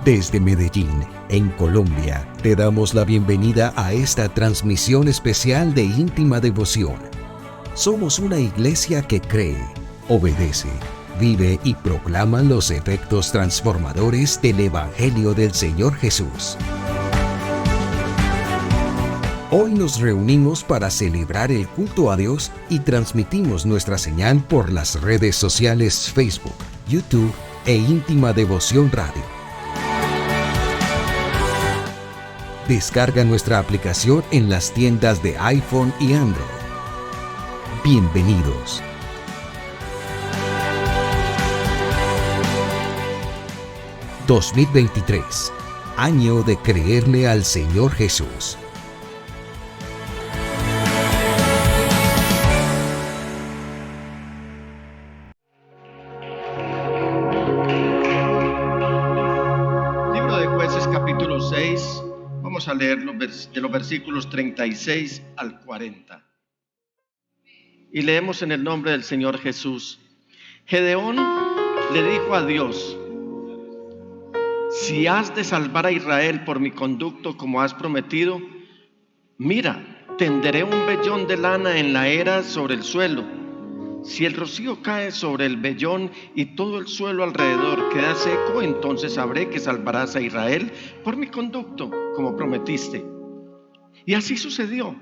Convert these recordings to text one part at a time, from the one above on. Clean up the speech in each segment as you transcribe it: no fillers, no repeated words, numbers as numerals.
Desde Medellín, en Colombia, te damos la bienvenida a esta transmisión especial de Íntima Devoción. Somos una iglesia que cree, obedece, vive y proclama los efectos transformadores del Evangelio del Señor Jesús. Hoy nos reunimos para celebrar el culto a Dios y transmitimos nuestra señal por las redes sociales Facebook, YouTube e Íntima Devoción Radio. Descarga nuestra aplicación en las tiendas de iPhone y Android. Bienvenidos. ...2023... año de creerle al Señor Jesús. Libro de Jueces, capítulo 6. Vamos a leer de los versículos 36 al 40. Y leemos en el nombre del Señor Jesús. Gedeón le dijo a Dios: si has de salvar a Israel por mi conducto como has prometido, mira, tenderé un vellón de lana en la era sobre el suelo. Si el rocío cae sobre el vellón y todo el suelo alrededor queda seco, entonces sabré que salvarás a Israel por mi conducto, como prometiste. Y así sucedió.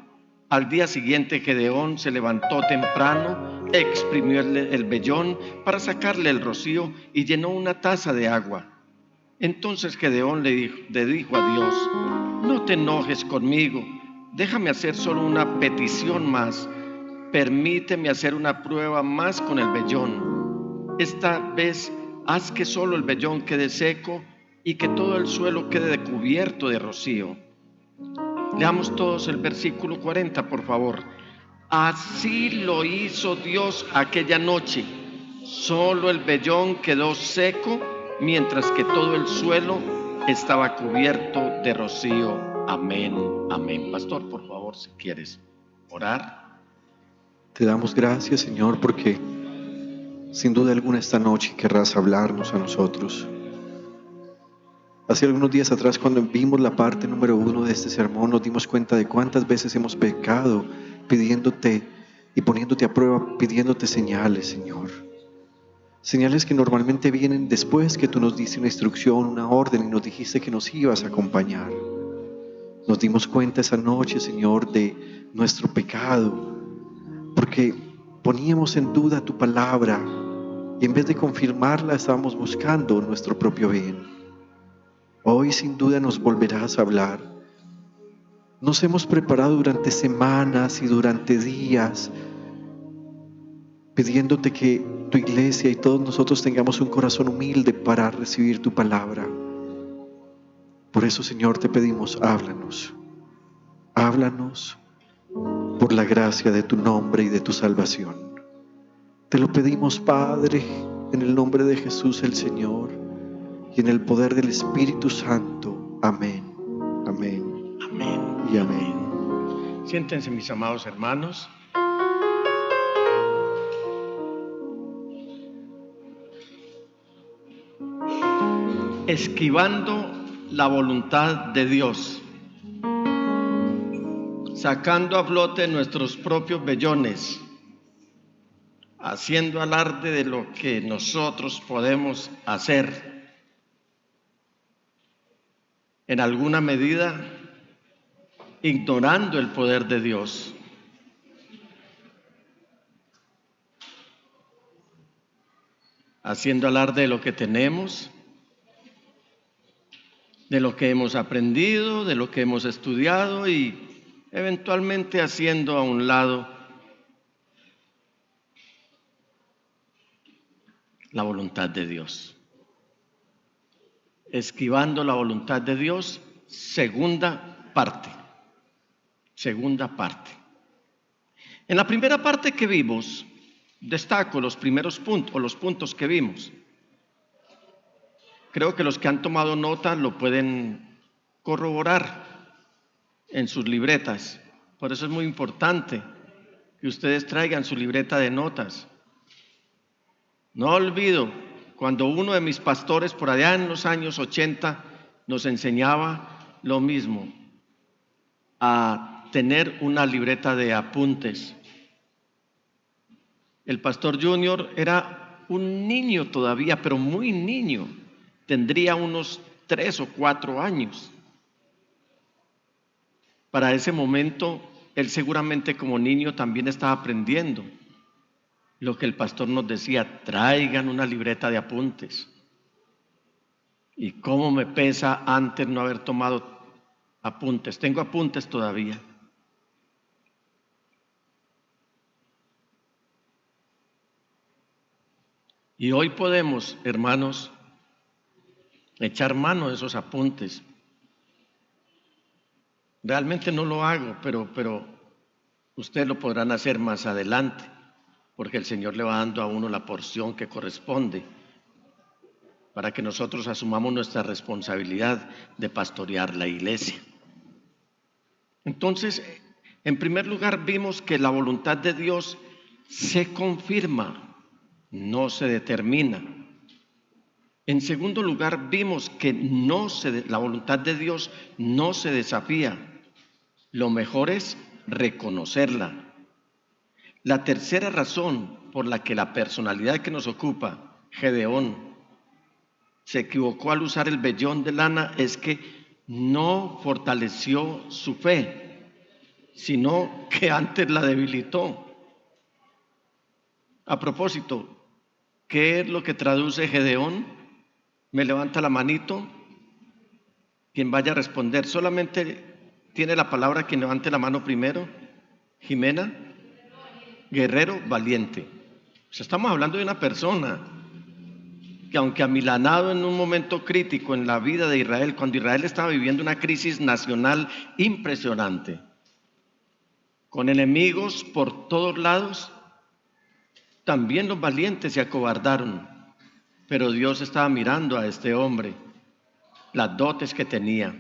Al día siguiente Gedeón se levantó temprano, exprimió el vellón para sacarle el rocío y llenó una taza de agua. Entonces Gedeón le dijo a Dios: no te enojes conmigo, déjame hacer solo una petición más. Permíteme hacer una prueba más con el vellón. Esta vez haz que solo el vellón quede seco y que todo el suelo quede cubierto de rocío. Leamos todos el versículo 40, por favor. Así lo hizo Dios aquella noche. Solo el vellón quedó seco, mientras que todo el suelo estaba cubierto de rocío. Amén, amén. Pastor, por favor, si quieres orar. Te damos gracias, Señor, porque sin duda alguna esta noche querrás hablarnos a nosotros. Hace algunos días atrás, cuando vimos la parte número 1 de este sermón, nos dimos cuenta de cuántas veces hemos pecado pidiéndote y poniéndote a prueba, pidiéndote señales, Señor. Señales que normalmente vienen después que tú nos diste una instrucción, una orden y nos dijiste que nos ibas a acompañar. Nos dimos cuenta esa noche, Señor, de nuestro pecado, porque poníamos en duda tu palabra y en vez de confirmarla estábamos buscando nuestro propio bien. Hoy sin duda nos volverás a hablar. Nos hemos preparado durante semanas y durante días pidiéndote que tu iglesia y todos nosotros tengamos un corazón humilde para recibir tu palabra. Por eso, Señor, te pedimos, háblanos. Háblanos por la gracia de tu nombre y de tu salvación. Te lo pedimos, Padre, en el nombre de Jesús el Señor y en el poder del Espíritu Santo. Amén, amén, Amén y amén. Siéntense, mis amados hermanos. Esquivando la voluntad de Dios, sacando a flote nuestros propios vellones, haciendo alarde de lo que nosotros podemos hacer, en alguna medida ignorando el poder de Dios. Haciendo alarde de lo que tenemos, de lo que hemos aprendido, de lo que hemos estudiado y eventualmente haciendo a un lado la voluntad de Dios. Esquivando la voluntad de Dios, segunda parte. En la primera parte que vimos, destaco los primeros puntos o los puntos que vimos. Creo que los que han tomado nota lo pueden corroborar en sus libretas. Por eso es muy importante que ustedes traigan su libreta de notas. No olvido cuando uno de mis pastores por allá en los años 80 nos enseñaba lo mismo, a tener una libreta de apuntes. El pastor Junior era un niño todavía, pero muy niño. Tendría unos 3 o 4 años. Para ese momento, él seguramente como niño también estaba aprendiendo lo que el pastor nos decía: traigan una libreta de apuntes. Y cómo me pesa antes no haber tomado apuntes. Tengo apuntes todavía. Y hoy podemos, hermanos, echar mano de esos apuntes. Realmente no lo hago, pero ustedes lo podrán hacer más adelante, porque el Señor le va dando a uno la porción que corresponde para que nosotros asumamos nuestra responsabilidad de pastorear la iglesia. Entonces, en primer lugar, vimos que la voluntad de Dios se confirma, no se determina. En segundo lugar, vimos que la voluntad de Dios no se desafía. Lo mejor es reconocerla. La tercera razón por la que la personalidad que nos ocupa, Gedeón, se equivocó al usar el vellón de lana es que no fortaleció su fe, sino que antes la debilitó. A propósito, ¿qué es lo que traduce Gedeón? Me levanta la manito. Quien vaya a responder, solamente tiene la palabra quien levante la mano primero. Jimena, guerrero valiente. O sea, estamos hablando de una persona que, aunque amilanado en un momento crítico en la vida de Israel, cuando Israel estaba viviendo una crisis nacional impresionante, con enemigos por todos lados, también los valientes se acobardaron, pero Dios estaba mirando a este hombre, las dotes que tenía.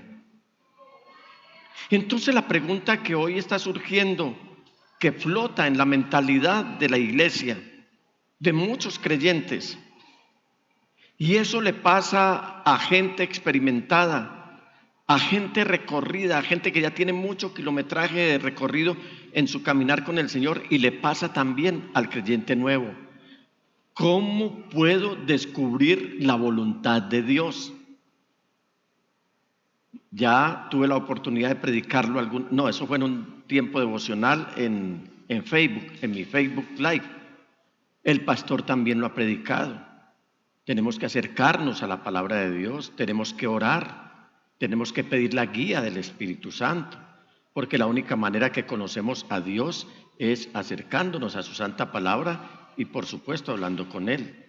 Entonces la pregunta que hoy está surgiendo, que flota en la mentalidad de la iglesia, de muchos creyentes, y eso le pasa a gente experimentada, a gente recorrida, a gente que ya tiene mucho kilometraje de recorrido en su caminar con el Señor, y le pasa también al creyente nuevo. ¿Cómo puedo descubrir la voluntad de Dios? Ya tuve la oportunidad de predicarlo eso fue en un tiempo devocional en Facebook, en mi Facebook Live. El pastor también lo ha predicado. Tenemos que acercarnos a la palabra de Dios, tenemos que orar, tenemos que pedir la guía del Espíritu Santo, porque la única manera que conocemos a Dios es acercándonos a su santa palabra y, por supuesto, hablando con Él.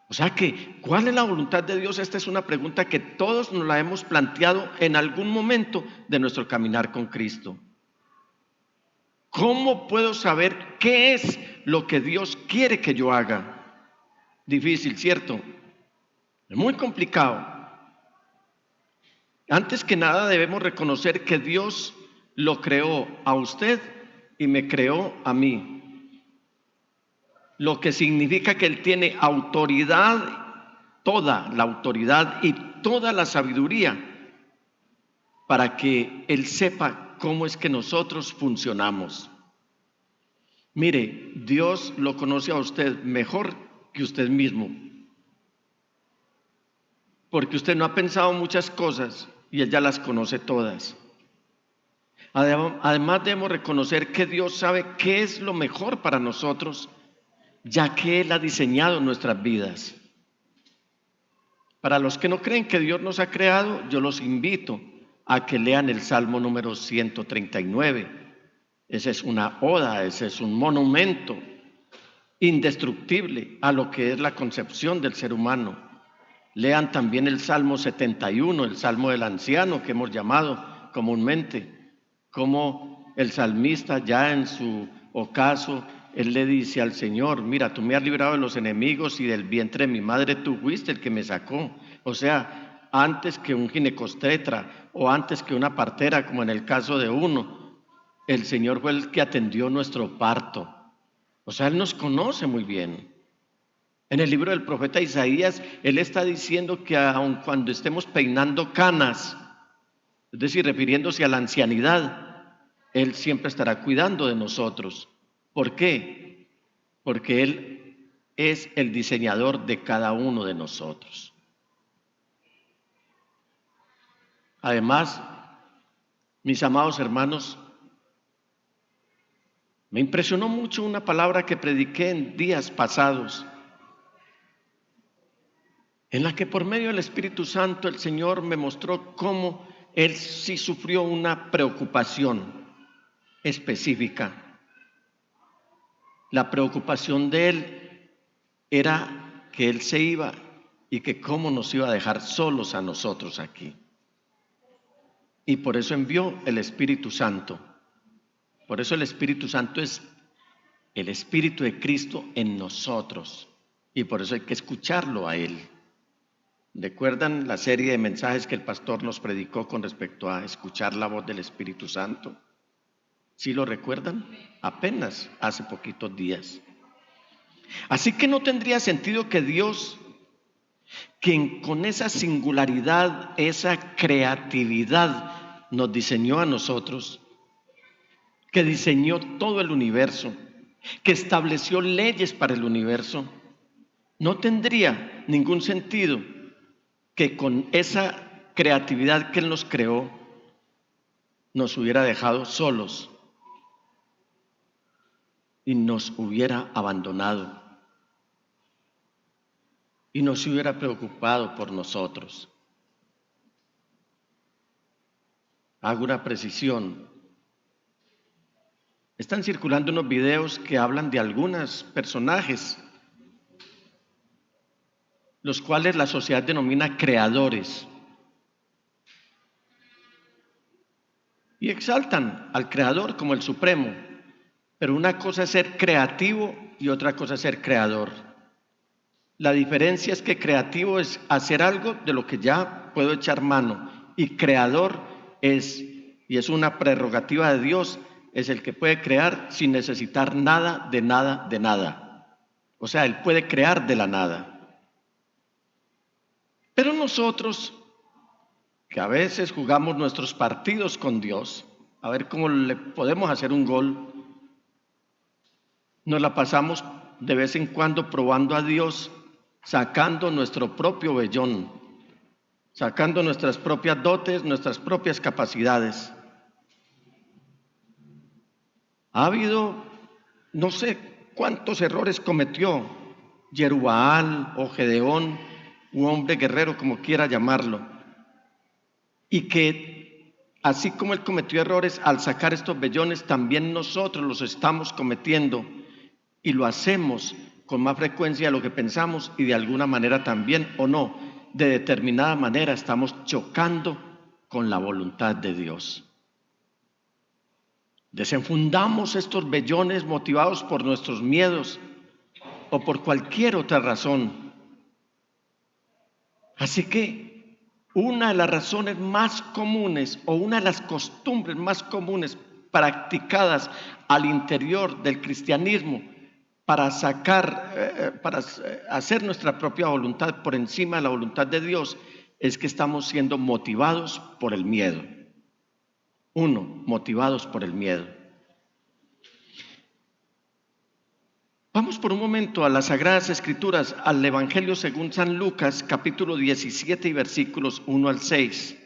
O sea que, ¿cuál es la voluntad de Dios? Esta es una pregunta que todos nos la hemos planteado en algún momento de nuestro caminar con Cristo. ¿Cómo puedo saber qué es lo que Dios quiere que yo haga? Difícil, ¿cierto? Es muy complicado. Antes que nada debemos reconocer que Dios lo creó a usted y me creó a mí. Lo que significa que Él tiene autoridad, toda la autoridad y toda la sabiduría para que Él sepa cómo es que nosotros funcionamos. Mire, Dios lo conoce a usted mejor que usted mismo, porque usted no ha pensado muchas cosas y Él ya las conoce todas. Además debemos reconocer que Dios sabe qué es lo mejor para nosotros, ya que Él ha diseñado nuestras vidas. Para los que no creen que Dios nos ha creado, yo los invito a que lean el Salmo número 139. Esa es una oda, ese es un monumento indestructible a lo que es la concepción del ser humano. Lean también el Salmo 71, el Salmo del Anciano, que hemos llamado comúnmente, como el salmista ya en su ocaso, él le dice al Señor: mira, tú me has librado de los enemigos y del vientre de mi madre tú fuiste el que me sacó. O sea, antes que un ginecostetra o antes que una partera, como en el caso de uno, el Señor fue el que atendió nuestro parto. O sea, Él nos conoce muy bien. En el libro del profeta Isaías, él está diciendo que aun cuando estemos peinando canas, es decir, refiriéndose a la ancianidad, él siempre estará cuidando de nosotros. ¿Por qué? Porque él es el diseñador de cada uno de nosotros. Además, mis amados hermanos, me impresionó mucho una palabra que prediqué en días pasados, en la que por medio del Espíritu Santo el Señor me mostró cómo Él sí sufrió una preocupación específica. La preocupación de Él era que Él se iba y que cómo nos iba a dejar solos a nosotros aquí. Y por eso envió el Espíritu Santo. Por eso el Espíritu Santo es el Espíritu de Cristo en nosotros. Y por eso hay que escucharlo a Él. ¿Recuerdan la serie de mensajes que el pastor nos predicó con respecto a escuchar la voz del Espíritu Santo? ¿Sí lo recuerdan? Apenas hace poquitos días. Así que no tendría sentido que Dios, quien con esa singularidad, esa creatividad nos diseñó a nosotros, que diseñó todo el universo, que estableció leyes para el universo, no tendría ningún sentido que con esa creatividad que Él nos creó, nos hubiera dejado solos y nos hubiera abandonado y no se hubiera preocupado por nosotros. Hago una precisión. Están circulando unos videos que hablan de algunos personajes, los cuales la sociedad denomina creadores, y exaltan al creador como el supremo, pero una cosa es ser creativo y otra cosa es ser creador. La diferencia es que creativo es hacer algo de lo que ya puedo echar mano, y creador es, y es una prerrogativa de Dios, es el que puede crear sin necesitar nada, de nada, de nada. O sea, Él puede crear de la nada. Pero nosotros, que a veces jugamos nuestros partidos con Dios, a ver cómo le podemos hacer un gol, nos la pasamos de vez en cuando probando a Dios, sacando nuestro propio vellón, sacando nuestras propias dotes, nuestras propias capacidades. Ha habido, no sé cuántos errores cometió Jerubbaal o Gedeón, un hombre guerrero, como quiera llamarlo, y que así como él cometió errores al sacar estos vellones, también nosotros los estamos cometiendo y lo hacemos con más frecuencia de lo que pensamos, y de alguna manera también, o no, de determinada manera estamos chocando con la voluntad de Dios. Desenfundamos estos vellones motivados por nuestros miedos o por cualquier otra razón. Así que una de las razones más comunes o una de las costumbres más comunes practicadas al interior del cristianismo para hacer nuestra propia voluntad por encima de la voluntad de Dios es que estamos siendo motivados por el miedo. Uno, motivados por el miedo. Vamos por un momento a las Sagradas Escrituras, al Evangelio según San Lucas, capítulo 17 y versículos 1 al 6.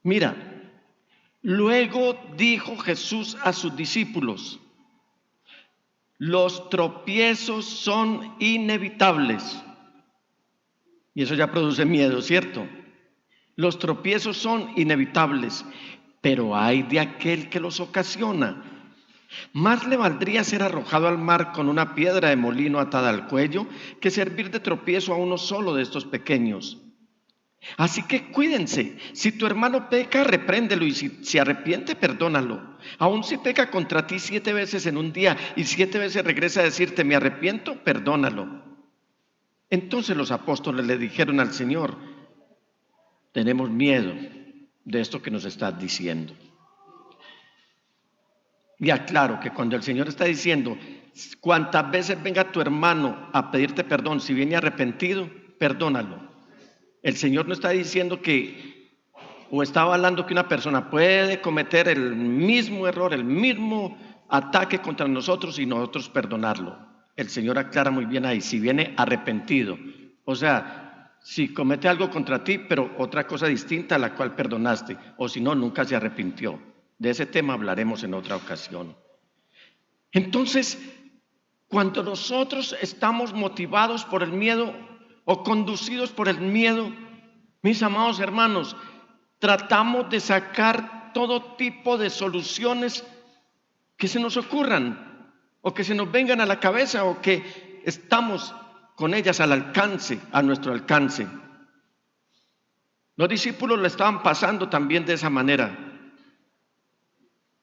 Mira, luego dijo Jesús a sus discípulos: los tropiezos son inevitables. Y eso ya produce miedo, ¿cierto? Los tropiezos son inevitables, pero ay de aquel que los ocasiona. Más le valdría ser arrojado al mar con una piedra de molino atada al cuello que servir de tropiezo a uno solo de estos pequeños. Así que cuídense. Si tu hermano peca, repréndelo, y si se arrepiente, perdónalo. Aun si peca contra ti 7 veces en un día y 7 veces regresa a decirte me arrepiento, perdónalo. Entonces los apóstoles le dijeron al Señor: tenemos miedo de esto que nos estás diciendo. Y aclaro que cuando el Señor está diciendo Cuantas veces venga tu hermano a pedirte perdón, si viene arrepentido, perdónalo. El Señor no está diciendo que, o está avalando que una persona puede cometer el mismo error, el mismo ataque contra nosotros y nosotros perdonarlo. El Señor aclara muy bien ahí, si viene arrepentido. O sea, si comete algo contra ti, pero otra cosa distinta a la cual perdonaste, o si no, nunca se arrepintió. De ese tema hablaremos en otra ocasión. Entonces, cuando nosotros estamos motivados por el miedo o conducidos por el miedo, mis amados hermanos, tratamos de sacar todo tipo de soluciones que se nos ocurran o que se nos vengan a la cabeza o que estamos con ellas al alcance, a nuestro alcance. Los discípulos lo estaban pasando también de esa manera.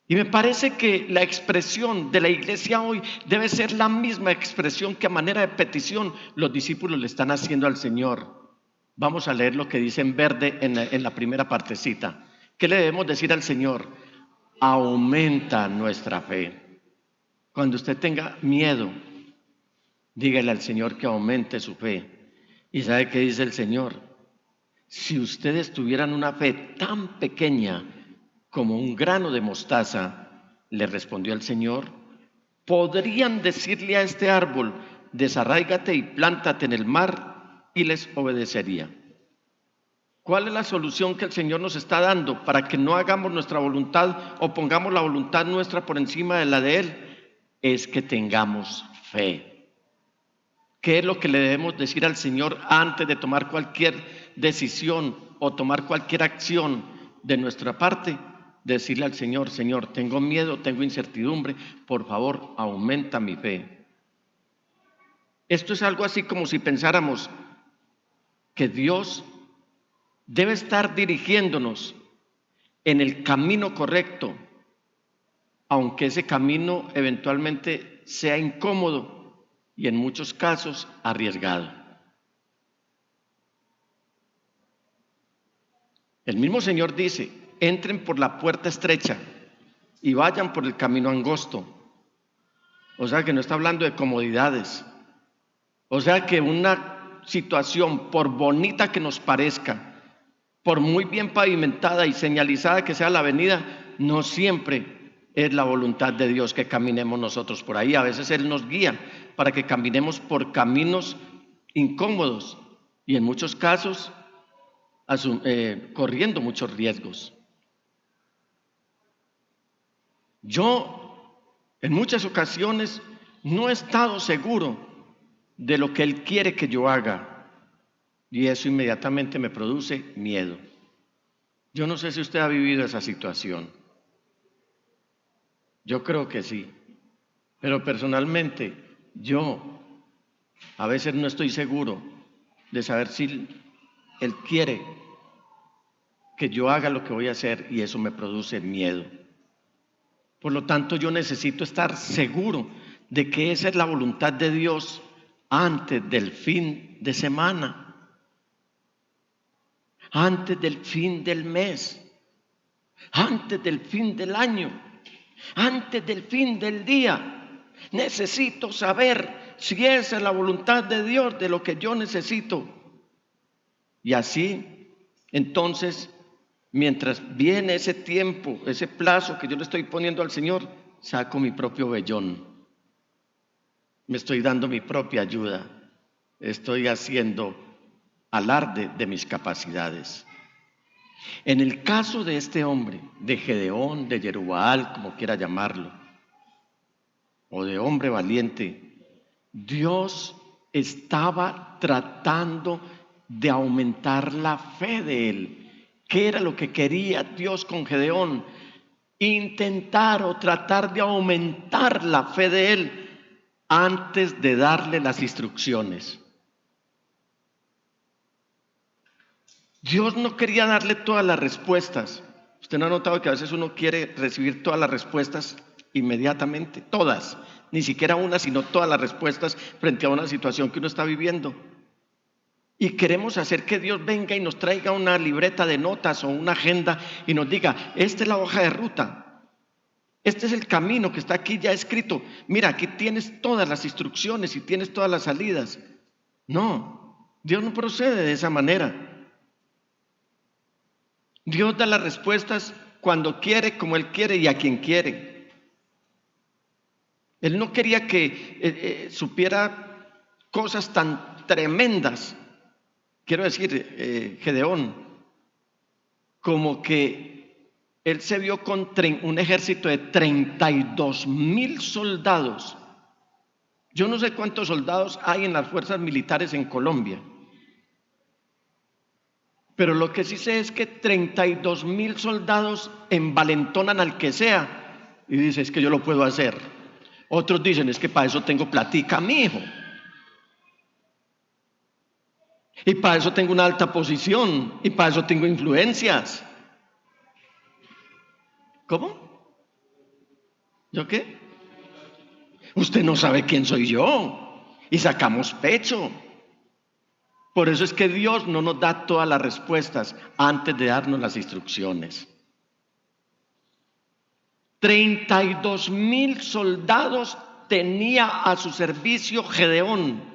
Y me parece que la expresión de la iglesia hoy debe ser la misma expresión que a manera de petición los discípulos le están haciendo al Señor. Vamos a leer lo que dice en verde en la primera partecita. ¿Qué le debemos decir al Señor? Aumenta nuestra fe. Cuando usted tenga miedo, dígale al Señor que aumente su fe. ¿Y sabe qué dice el Señor? Si ustedes tuvieran una fe tan pequeña como un grano de mostaza, le respondió el Señor, podrían decirle a este árbol, desarráigate y plántate en el mar, y les obedecería. ¿Cuál es la solución que el Señor nos está dando para que no hagamos nuestra voluntad o pongamos la voluntad nuestra por encima de la de Él? Es que tengamos fe. ¿Qué es lo que le debemos decir al Señor antes de tomar cualquier decisión o tomar cualquier acción de nuestra parte? Decirle al Señor, Señor, tengo miedo, tengo incertidumbre, por favor, aumenta mi fe. Esto es algo así como si pensáramos que Dios debe estar dirigiéndonos en el camino correcto, aunque ese camino eventualmente sea incómodo y en muchos casos arriesgado. El mismo Señor dice, entren por la puerta estrecha y vayan por el camino angosto. O sea que no está hablando de comodidades. O sea que una situación, por bonita que nos parezca, por muy bien pavimentada y señalizada que sea la avenida, no siempre es la voluntad de Dios que caminemos nosotros por ahí. A veces Él nos guía para que caminemos por caminos incómodos y en muchos casos corriendo muchos riesgos. Yo en muchas ocasiones no he estado seguro de lo que Él quiere que yo haga y eso inmediatamente me produce miedo. Yo no sé si usted ha vivido esa situación. Yo creo que sí, pero personalmente yo a veces no estoy seguro de saber si Él quiere que yo haga lo que voy a hacer y eso me produce miedo. Por lo tanto, yo necesito estar seguro de que esa es la voluntad de Dios antes del fin de semana, antes del fin del mes, antes del fin del año, antes del fin del día. Necesito saber si esa es la voluntad de Dios de lo que yo necesito. Y así, entonces, mientras viene ese tiempo, ese plazo que yo le estoy poniendo al Señor, saco mi propio vellón. Me estoy dando mi propia ayuda. Estoy haciendo alarde de mis capacidades. En el caso de este hombre, de Gedeón, de Jerubbaal, como quiera llamarlo, o de hombre valiente, Dios estaba tratando de aumentar la fe de él. ¿Qué era lo que quería Dios con Gedeón? Intentar o tratar de aumentar la fe de él antes de darle las instrucciones. Dios no quería darle todas las respuestas. ¿Usted no ha notado que a veces uno quiere recibir todas las respuestas inmediatamente? Todas, ni siquiera una, sino todas las respuestas frente a una situación que uno está viviendo. Y queremos hacer que Dios venga y nos traiga una libreta de notas o una agenda y nos diga, esta es la hoja de ruta. Este es el camino que está aquí ya escrito. Mira, aquí tienes todas las instrucciones y tienes todas las salidas. No, Dios no procede de esa manera. Dios da las respuestas cuando quiere, como Él quiere y a quien quiere. Él no quería que supiera cosas tan tremendas, quiero decir, Gedeón, como que él se vio con un ejército de 32,000 soldados. Yo no sé cuántos soldados hay en las fuerzas militares en Colombia, pero lo que sí sé es que 32,000 soldados envalentonan al que sea y dice, es que yo lo puedo hacer. Otros dicen, es que para eso tengo platica, mi hijo. Y para eso tengo una alta posición, y para eso tengo influencias. ¿Cómo? ¿Yo qué? Usted no sabe quién soy yo. Y sacamos pecho. Por eso es que Dios no nos da todas las respuestas antes de darnos las instrucciones. 32,000 soldados tenía a su servicio Gedeón.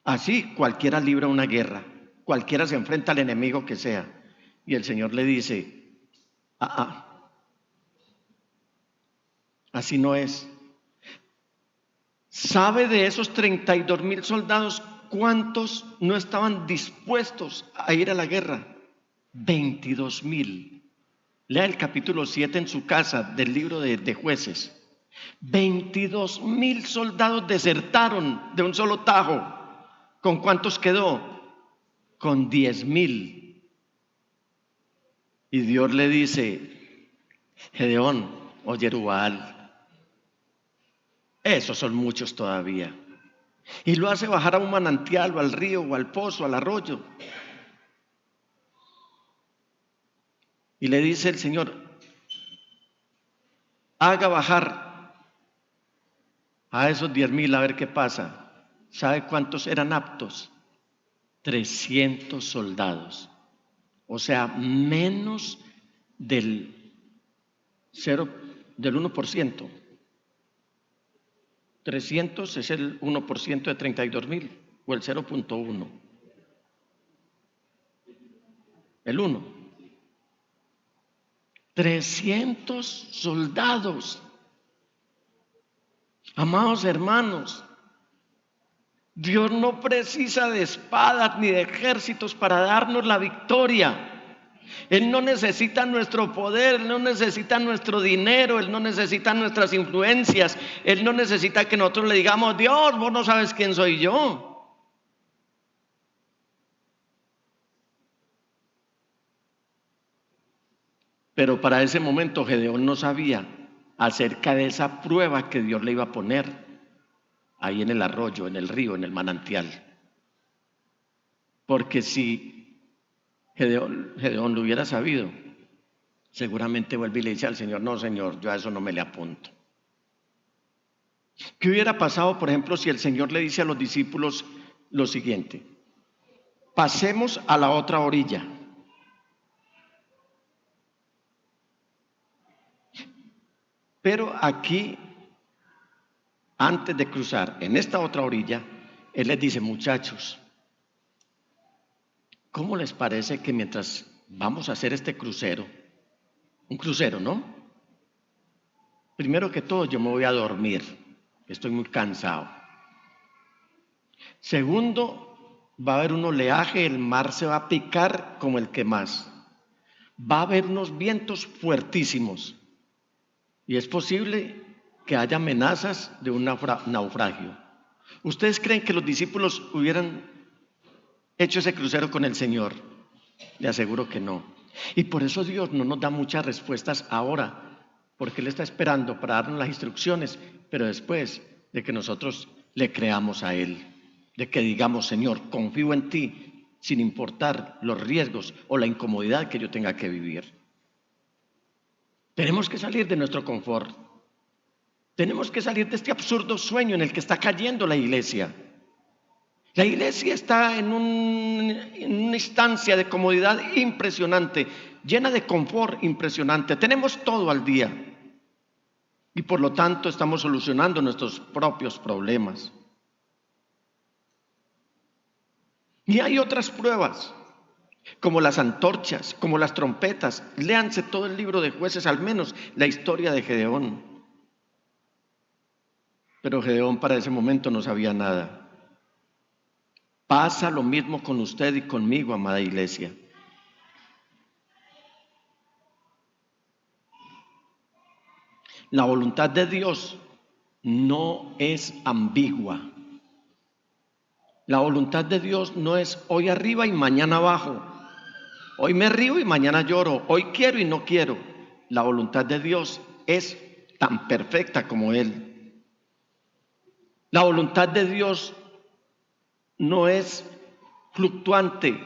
Así cualquiera libra una guerra, cualquiera se enfrenta al enemigo que sea. Y el Señor le dice, así no es. ¿Sabe de esos 32,000 soldados cuántos no estaban dispuestos a ir a la guerra? 22,000. Lea el capítulo 7 en su casa del libro de Jueces. 22,000 soldados desertaron de un solo tajo. ¿Con cuántos quedó? Con 10,000. Y Dios le dice, Gedeón o Jerubbaal, esos son muchos todavía. Y lo hace bajar a un manantial o al río o al pozo, al arroyo. Y le dice el Señor, haga bajar a esos 10,000 a ver qué pasa. ¿Sabe cuántos eran aptos? 300 soldados. O sea, menos del 1%. 300 es el 1% de 32,000 o el 0.1. El 1. 300 soldados. Amados hermanos, Dios no precisa de espadas ni de ejércitos para darnos la victoria. Él no necesita nuestro poder, Él no necesita nuestro dinero, Él no necesita nuestras influencias, Él no necesita que nosotros le digamos, Dios, vos no sabes quién soy yo. Pero para ese momento Gedeón no sabía acerca de esa prueba que Dios le iba a poner ahí en el arroyo, en el río, en el manantial. Porque si Gedeón lo hubiera sabido, seguramente vuelve y le dice al Señor, no Señor, yo a eso no me le apunto. ¿Qué hubiera pasado, por ejemplo, si el Señor le dice a los discípulos lo siguiente? Pasemos a la otra orilla. Pero aquí, antes de cruzar en esta otra orilla, Él les dice, muchachos, ¿cómo les parece que mientras vamos a hacer este crucero, un crucero, ¿no? Primero que todo, yo me voy a dormir, estoy muy cansado. Segundo, va a haber un oleaje, el mar se va a picar como el que más. Va a haber unos vientos fuertísimos. Y es posible que haya amenazas de un naufragio. ¿Ustedes creen que los discípulos hubieran hecho ese crucero con el Señor? Le aseguro que no. Y por eso Dios no nos da muchas respuestas ahora, porque Él está esperando para darnos las instrucciones, pero después de que nosotros le creamos a Él, de que digamos, Señor, confío en ti, sin importar los riesgos o la incomodidad que yo tenga que vivir. Tenemos que salir de nuestro confort. Tenemos que salir de este absurdo sueño en el que está cayendo la iglesia. La iglesia está en una instancia de comodidad impresionante, llena de confort impresionante. Tenemos todo al día. y por lo tanto estamos solucionando nuestros propios problemas. Y hay otras pruebas, como las antorchas, como las trompetas. Léanse todo el libro de Jueces, al menos la historia de Gedeón. Pero Gedeón para ese momento no sabía nada. Pasa lo mismo con usted y conmigo, amada iglesia. La voluntad de Dios no es ambigua. La voluntad de Dios no es hoy arriba y mañana abajo. Hoy me río y mañana lloro. Hoy quiero y no quiero. La voluntad de Dios es tan perfecta como Él. La voluntad de Dios no es fluctuante,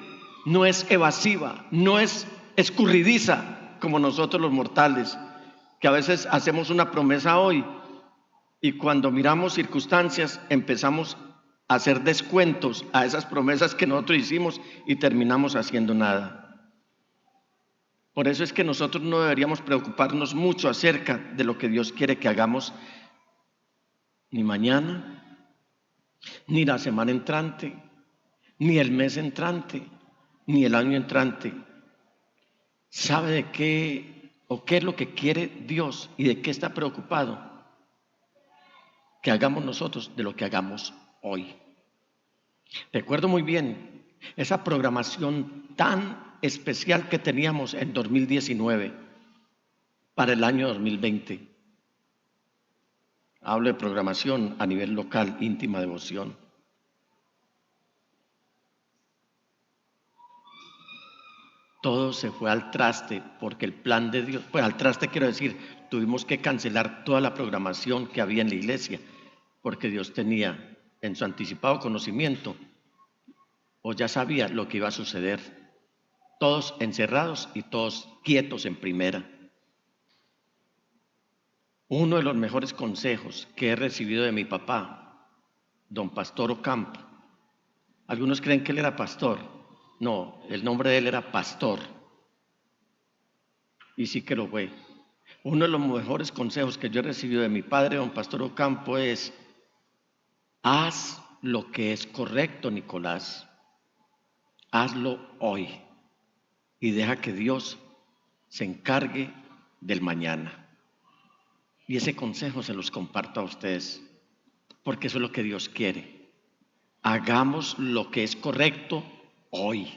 no es evasiva, no es escurridiza como nosotros los mortales, que a veces hacemos una promesa hoy y cuando miramos circunstancias empezamos a hacer descuentos a esas promesas que nosotros hicimos y terminamos haciendo nada. Por eso es que nosotros no deberíamos preocuparnos mucho acerca de lo que Dios quiere que hagamos ni mañana, ni la semana entrante, ni el mes entrante, ni el año entrante. ¿Sabe de qué o qué es lo que quiere Dios y de qué está preocupado? Que hagamos nosotros de lo que hagamos hoy. Recuerdo muy bien esa programación tan especial que teníamos en 2019 para el año 2020. Hablo de programación a nivel local, íntima devoción. Todo se fue al traste porque el plan de Dios, pues al traste quiero decir, tuvimos que cancelar toda la programación que había en la iglesia porque Dios tenía en su anticipado conocimiento o ya sabía lo que iba a suceder. Todos encerrados y todos quietos en primera. Uno de los mejores consejos que he recibido de mi papá, don Pastor Ocampo. Algunos creen que él era pastor. No, el nombre de él era Pastor. Y sí que lo fue. Uno de los mejores consejos que yo he recibido de mi padre, don Pastor Ocampo, es: haz lo que es correcto, Nicolás. Hazlo hoy y deja que Dios se encargue del mañana. Y ese consejo se los comparto a ustedes, porque eso es lo que Dios quiere. Hagamos lo que es correcto hoy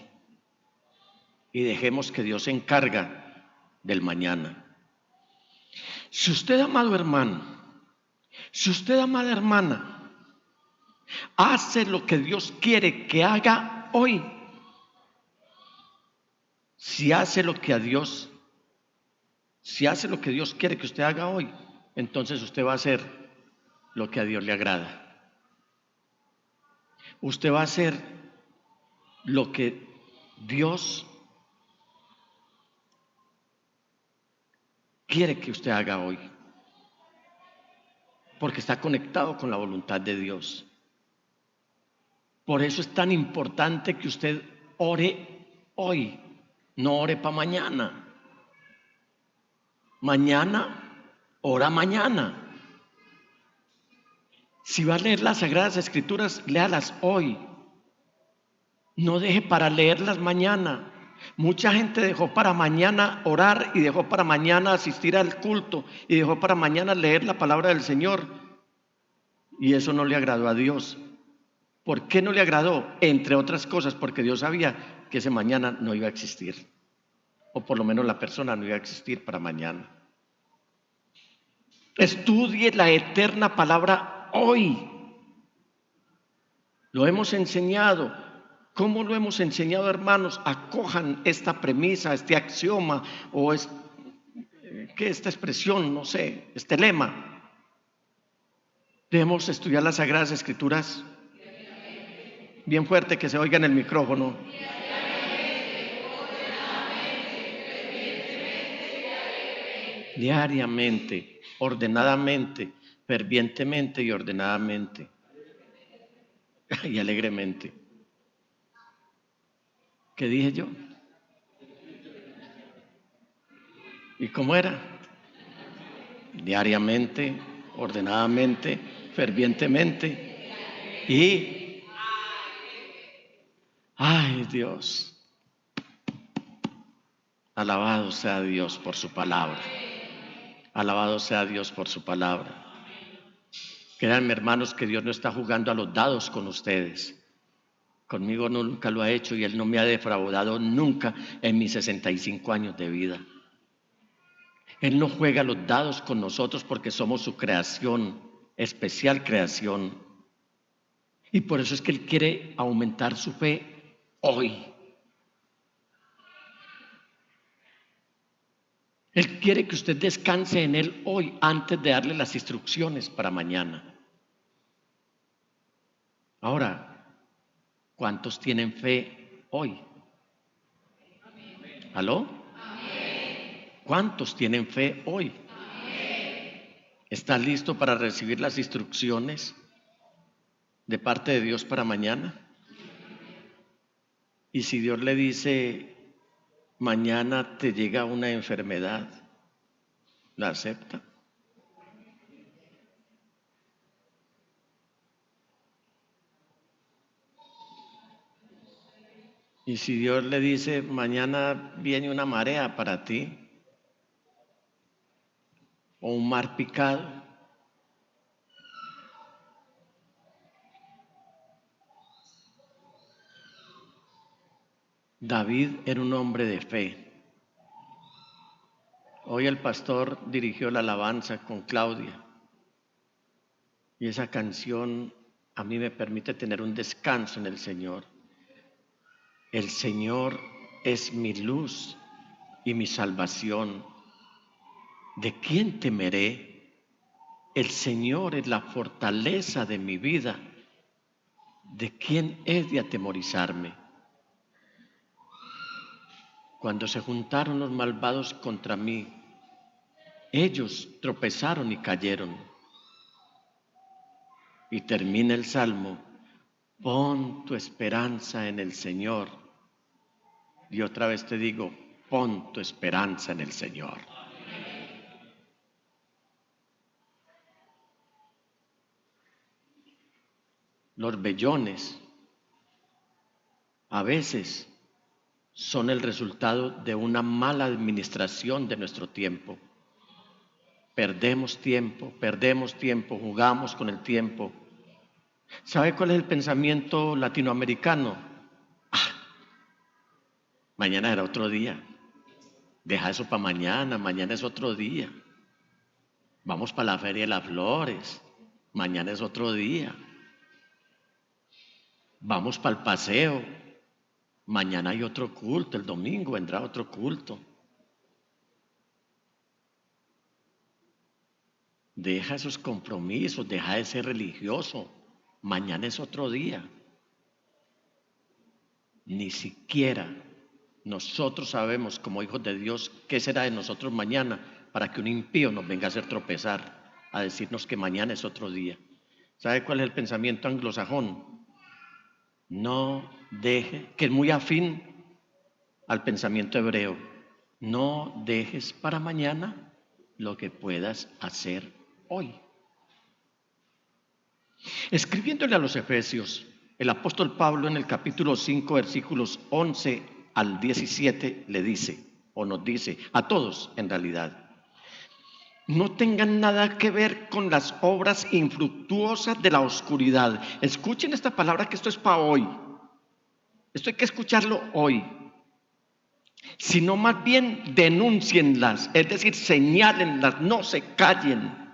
y dejemos que Dios se encarga del mañana. Si usted, amado hermano, si usted, amada hermana, hace lo que Dios quiere que haga hoy, si hace lo que Dios quiere que usted haga hoy, entonces usted va a hacer lo que a Dios le agrada. Usted va a hacer lo que Dios quiere que usted haga hoy, porque está conectado con la voluntad de Dios. Por eso es tan importante que usted ore hoy, no ore para mañana. Mañana, ora mañana. Si va a leer las Sagradas Escrituras, léalas hoy. No deje para leerlas mañana. Mucha gente dejó para mañana orar y dejó para mañana asistir al culto y dejó para mañana leer la palabra del Señor. Y eso no le agradó a Dios. ¿Por qué no le agradó? Entre otras cosas, porque Dios sabía que ese mañana no iba a existir. O por lo menos la persona no iba a existir para mañana. Estudie la eterna palabra hoy. Lo hemos enseñado. ¿Cómo lo hemos enseñado, hermanos? Acojan esta premisa, este axioma o esta expresión, no sé, este lema. Debemos estudiar las Sagradas Escrituras. Bien fuerte, que se oiga en el micrófono. Diariamente, ordenadamente, fervientemente y ordenadamente. Y alegremente. ¿Qué dije yo? ¿Y cómo era? diariamente, ordenadamente, fervientemente. Y, ay Dios, alabado sea Dios por su palabra. Alabado sea Dios por su palabra. Créanme, hermanos, que Dios no está jugando a los dados con ustedes. Conmigo nunca lo ha hecho y Él no me ha defraudado nunca en mis 65 años de vida. Él no juega los dados con nosotros porque somos su creación, especial creación. Y por eso es que Él quiere aumentar su fe hoy. Él quiere que usted descanse en Él hoy antes de darle las instrucciones para mañana. Ahora, ¿cuántos tienen fe hoy? ¿Aló? ¿Cuántos tienen fe hoy? ¿Está listo para recibir las instrucciones de parte de Dios para mañana? Y si Dios le dice, mañana te llega una enfermedad, ¿la acepta? Y si Dios le dice, mañana viene una marea para ti, o un mar picado, David era un hombre de fe. Hoy el pastor dirigió la alabanza con Claudia y esa canción a mí me permite tener un descanso en el Señor. El Señor es mi luz y mi salvación. ¿De quién temeré? El Señor es la fortaleza de mi vida. ¿De quién he de atemorizarme? Cuando se juntaron los malvados contra mí, ellos tropezaron y cayeron. Y termina el salmo, pon tu esperanza en el Señor. Y otra vez te digo, pon tu esperanza en el Señor. Los vellones a veces son el resultado de una mala administración de nuestro tiempo. Perdemos tiempo, jugamos con el tiempo. ¿Sabe cuál es el pensamiento latinoamericano? Mañana era otro día. Deja eso para mañana, mañana es otro día. Vamos para la Feria de las Flores, mañana es otro día. Vamos para el paseo, mañana hay otro culto, el domingo vendrá otro culto. Deja esos compromisos, deja de ser religioso, mañana es otro día. Ni siquiera nosotros sabemos como hijos de Dios qué será de nosotros mañana para que un impío nos venga a hacer tropezar, a decirnos que mañana es otro día. ¿Sabe cuál es el pensamiento anglosajón? No deje, que es muy afín al pensamiento hebreo, no dejes para mañana lo que puedas hacer hoy. Escribiéndole a los Efesios, el apóstol Pablo en el capítulo 5, versículos 11 al 17 le dice, o nos dice, a todos en realidad, no tengan nada que ver con las obras infructuosas de la oscuridad. Escuchen esta palabra que esto es para hoy. Esto hay que escucharlo hoy. Sino más bien denúncienlas, es decir, señálenlas, no se callen.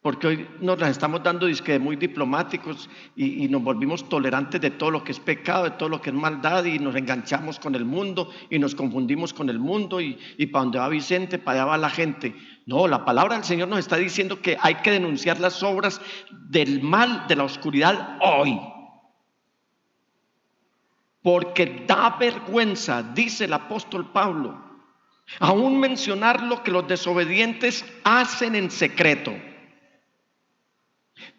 Porque hoy nos las estamos dando disque muy diplomáticos y nos volvimos tolerantes de todo lo que es pecado, de todo lo que es maldad y nos enganchamos con el mundo y nos confundimos con el mundo y para donde va Vicente, para allá va la gente. No, la palabra del Señor nos está diciendo que hay que denunciar las obras del mal, de la oscuridad hoy. Porque da vergüenza, dice el apóstol Pablo, aún mencionar lo que los desobedientes hacen en secreto.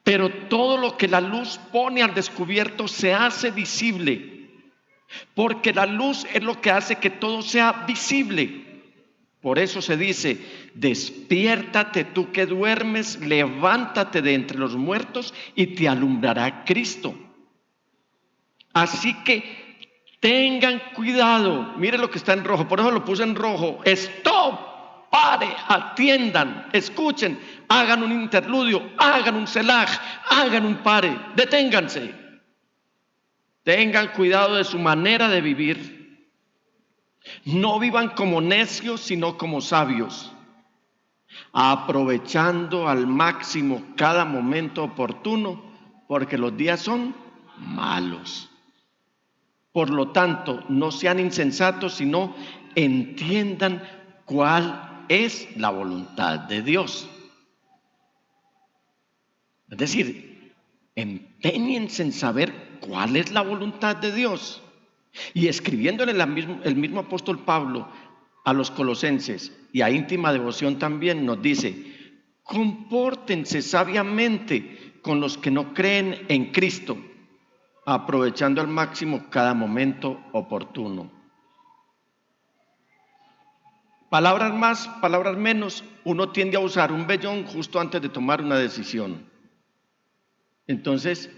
Pero todo lo que la luz pone al descubierto se hace visible, porque la luz es lo que hace que todo sea visible. Por eso se dice, despiértate tú que duermes, levántate de entre los muertos y te alumbrará Cristo. Así que tengan cuidado, mire lo que está en rojo, por eso lo puse en rojo. Stop, pare, atiendan, escuchen, hagan un interludio, hagan un selah, hagan un pare, deténganse. Tengan cuidado de su manera de vivir. No vivan como necios, sino como sabios, aprovechando al máximo cada momento oportuno, porque los días son malos. Por lo tanto, no sean insensatos, sino entiendan cuál es la voluntad de Dios. Es decir, empeñense en saber cuál es la voluntad de Dios. Y escribiéndole el mismo apóstol Pablo a los colosenses y a íntima devoción también nos dice, compórtense sabiamente con los que no creen en Cristo, aprovechando al máximo cada momento oportuno. Palabras más, palabras menos, uno tiende a usar un vellón justo antes de tomar una decisión. Entonces,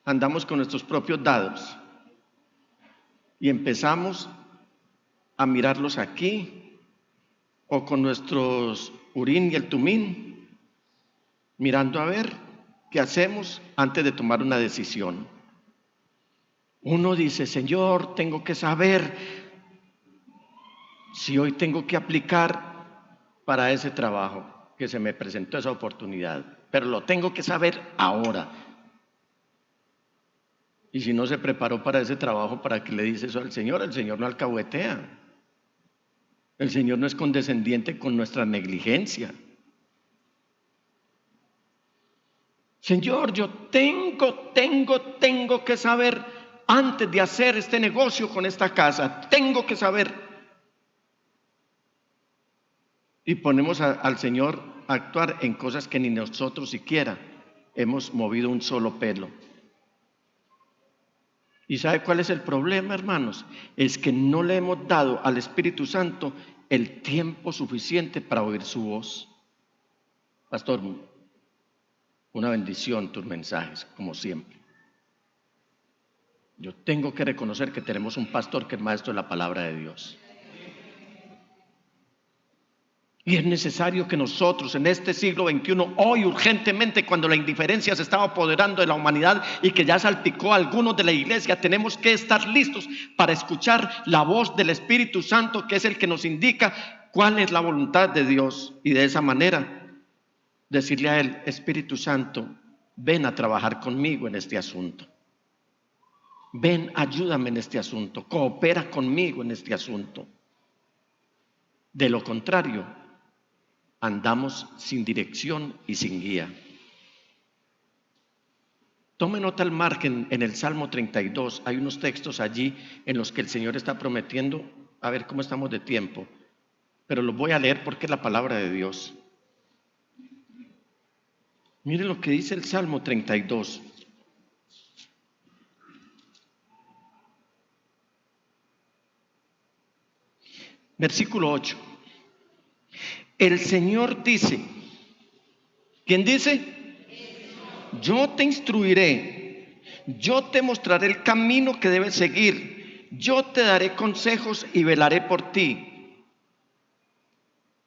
andamos con nuestros propios dados y empezamos a mirarlos aquí o con nuestros urín y el tumín, mirando a ver qué hacemos antes de tomar una decisión. Uno dice, Señor, tengo que saber si hoy tengo que aplicar para ese trabajo que se me presentó esa oportunidad, pero lo tengo que saber ahora. Y si no se preparó para ese trabajo, ¿para qué le dice eso al Señor? El Señor no alcahuetea. El Señor no es condescendiente con nuestra negligencia. Señor, yo tengo que saber antes de hacer este negocio con esta casa. Tengo que saber. Y ponemos al Señor a actuar en cosas que ni nosotros siquiera hemos movido un solo pelo. ¿Y sabe cuál es el problema, hermanos? Es que no le hemos dado al Espíritu Santo el tiempo suficiente para oír su voz. Pastor, una bendición tus mensajes, como siempre. Yo tengo que reconocer que tenemos un pastor que es maestro de la palabra de Dios. Y es necesario que nosotros en este siglo XXI, hoy urgentemente, cuando la indiferencia se estaba apoderando de la humanidad y que ya salpicó a algunos de la iglesia, tenemos que estar listos para escuchar la voz del Espíritu Santo, que es el que nos indica cuál es la voluntad de Dios. Y de esa manera decirle a Él, Espíritu Santo, ven a trabajar conmigo en este asunto. Ven, ayúdame en este asunto, coopera conmigo en este asunto. De lo contrario, andamos sin dirección y sin guía. Tome nota al margen en el Salmo 32, hay unos textos allí en los que el Señor está prometiendo, a ver cómo estamos de tiempo, pero los voy a leer porque es la palabra de Dios. Mire lo que dice el Salmo 32. Versículo 8. El Señor dice, ¿quién dice? Yo te instruiré, yo te mostraré el camino que debes seguir, yo te daré consejos y velaré por ti.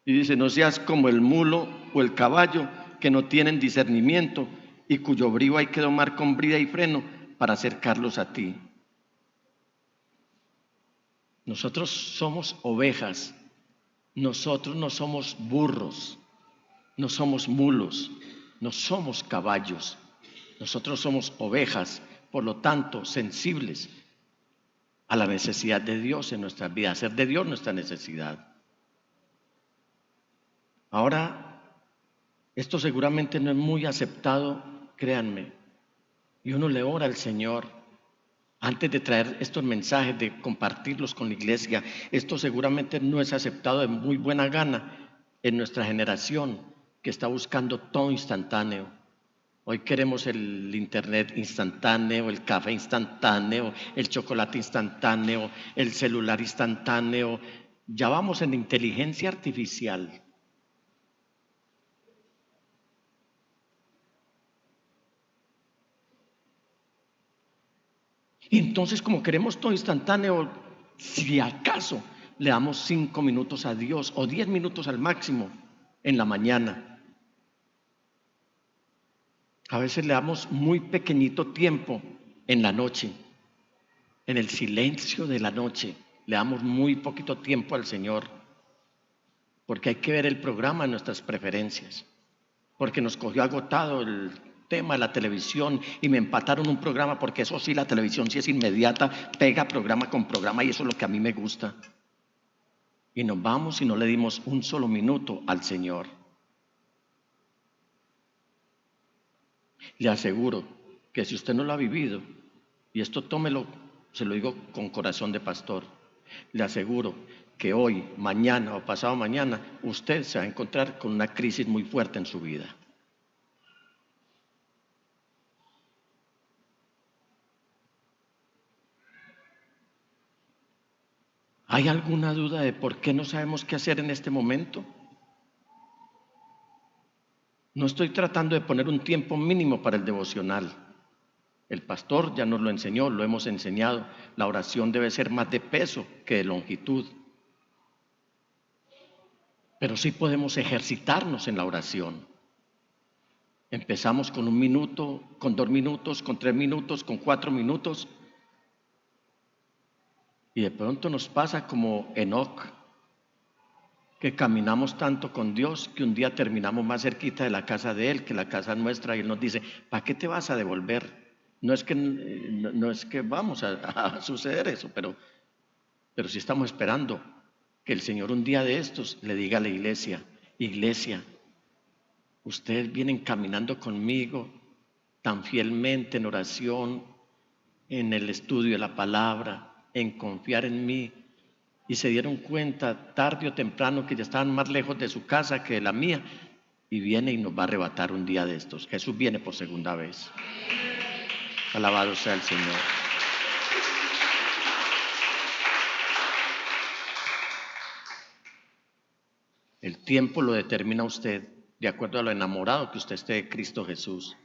Y dice, no seas como el mulo o el caballo que no tienen discernimiento y cuyo brío hay que domar con brida y freno para acercarlos a ti. Nosotros somos ovejas. Nosotros no somos burros, no somos mulos, no somos caballos. Nosotros somos ovejas, por lo tanto, sensibles a la necesidad de Dios en nuestras vidas, hacer de Dios nuestra necesidad. Ahora, esto seguramente no es muy aceptado, créanme, y uno le ora al Señor. Antes de traer estos mensajes, de compartirlos con la iglesia, esto seguramente no es aceptado de muy buena gana en nuestra generación que está buscando todo instantáneo. Hoy queremos el internet instantáneo, el café instantáneo, el chocolate instantáneo, el celular instantáneo. Ya vamos en inteligencia artificial. Y entonces, como queremos todo instantáneo, si acaso le damos 5 minutos a Dios o 10 minutos al máximo en la mañana. A veces le damos muy pequeñito tiempo en la noche, en el silencio de la noche. Le damos muy poquito tiempo al Señor, porque hay que ver el programa en nuestras preferencias, porque nos cogió agotado el tema de la televisión y me empataron un programa, porque eso sí, la televisión sí es inmediata, pega programa con programa y eso es lo que a mí me gusta. Y nos vamos y no le dimos un solo minuto al Señor. Le aseguro que si usted no lo ha vivido, y esto tómelo, se lo digo con corazón de pastor, le aseguro que hoy, mañana o pasado mañana, usted se va a encontrar con una crisis muy fuerte en su vida. ¿Hay alguna duda de por qué no sabemos qué hacer en este momento? No estoy tratando de poner un tiempo mínimo para el devocional. El pastor ya nos lo enseñó, lo hemos enseñado. La oración debe ser más de peso que de longitud. Pero sí podemos ejercitarnos en la oración. Empezamos con 1 minuto, con 2 minutos, con 3 minutos, con 4 minutos. Y de pronto nos pasa como Enoc, que caminamos tanto con Dios que un día terminamos más cerquita de la casa de Él que la casa nuestra, y Él nos dice: ¿para qué te vas a devolver? No es que vamos a suceder eso, pero sí estamos esperando que el Señor un día de estos le diga a la iglesia: iglesia, ustedes vienen caminando conmigo tan fielmente en oración, en el estudio de la palabra, en confiar en mí, y se dieron cuenta tarde o temprano que ya estaban más lejos de su casa que de la mía, y viene y nos va a arrebatar un día de estos. Jesús viene por segunda vez. Alabado sea el Señor. El tiempo lo determina usted de acuerdo a lo enamorado que usted esté de Cristo Jesús.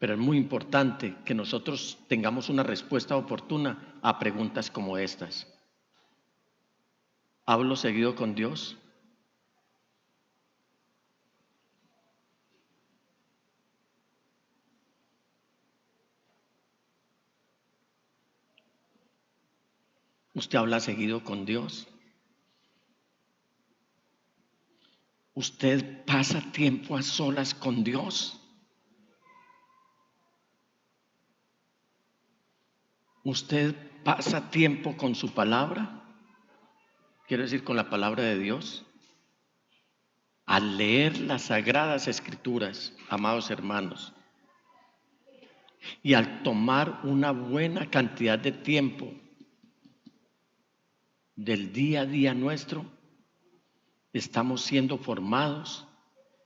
Pero es muy importante que nosotros tengamos una respuesta oportuna a preguntas como estas. ¿Hablo seguido con Dios? ¿Usted habla seguido con Dios? ¿Usted pasa tiempo a solas con Dios? ¿Usted pasa tiempo con su palabra? Quiero decir, con la palabra de Dios. Al leer las sagradas escrituras, amados hermanos, y al tomar una buena cantidad de tiempo del día a día nuestro, estamos siendo formados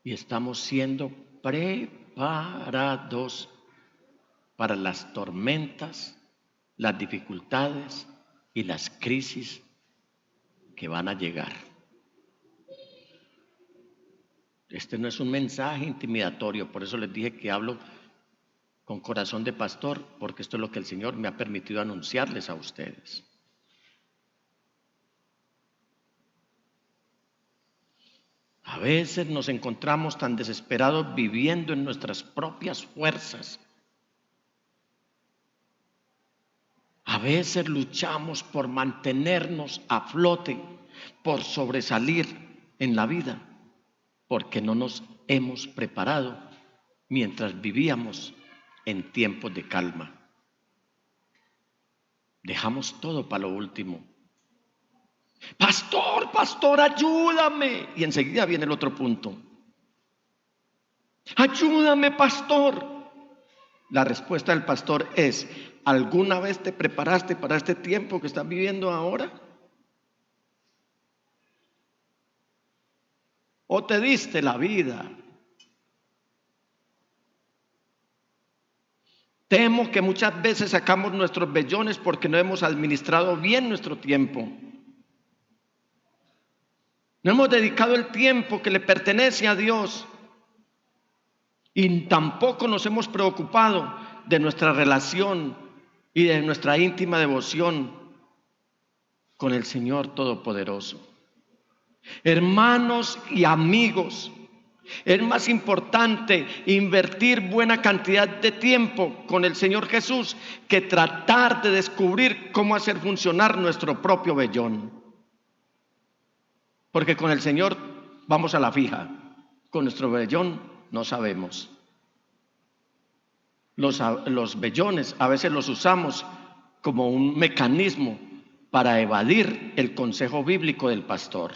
y estamos siendo preparados para las tormentas, las dificultades y las crisis que van a llegar. Este no es un mensaje intimidatorio, por eso les dije que hablo con corazón de pastor, porque esto es lo que el Señor me ha permitido anunciarles a ustedes. A veces nos encontramos tan desesperados viviendo en nuestras propias fuerzas. A veces luchamos por mantenernos a flote, por sobresalir en la vida, porque no nos hemos preparado mientras vivíamos en tiempos de calma. Dejamos todo para lo último. Pastor, ayúdame. Y enseguida viene el otro punto. Ayúdame, pastor. La respuesta del pastor es: ¿alguna vez te preparaste para este tiempo que estás viviendo ahora? ¿O te diste la vida? Temo que muchas veces sacamos nuestros vellones porque no hemos administrado bien nuestro tiempo. No hemos dedicado el tiempo que le pertenece a Dios y tampoco nos hemos preocupado de nuestra relación y de nuestra íntima devoción con el Señor Todopoderoso. Hermanos y amigos, es más importante invertir buena cantidad de tiempo con el Señor Jesús que tratar de descubrir cómo hacer funcionar nuestro propio vellón. Porque con el Señor vamos a la fija, con nuestro vellón no sabemos. Los vellones a veces los usamos como un mecanismo para evadir el consejo bíblico del pastor.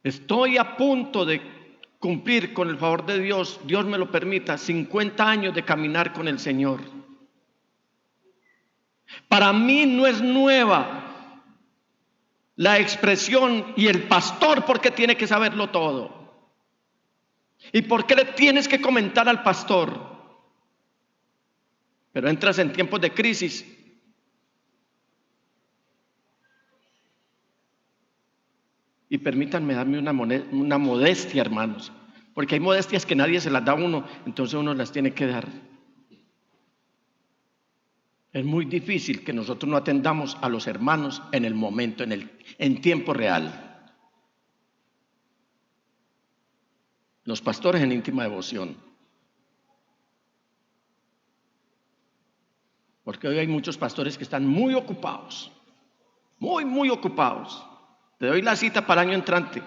Estoy a punto de cumplir, con el favor de Dios, Dios me lo permita, 50 años de caminar con el Señor. Para mí no es nueva la expresión ¿y el pastor por qué tiene que saberlo todo? ¿Y por qué le tienes que comentar al pastor? Pero entras en tiempos de crisis y permítanme darme una modestia, hermanos, porque hay modestias que nadie se las da a uno, entonces uno las tiene que dar. Es muy difícil que nosotros no atendamos a los hermanos en el momento, en tiempo real. Los pastores en íntima devoción. Porque hoy hay muchos pastores que están muy ocupados, muy ocupados. Te doy la cita para el año entrante.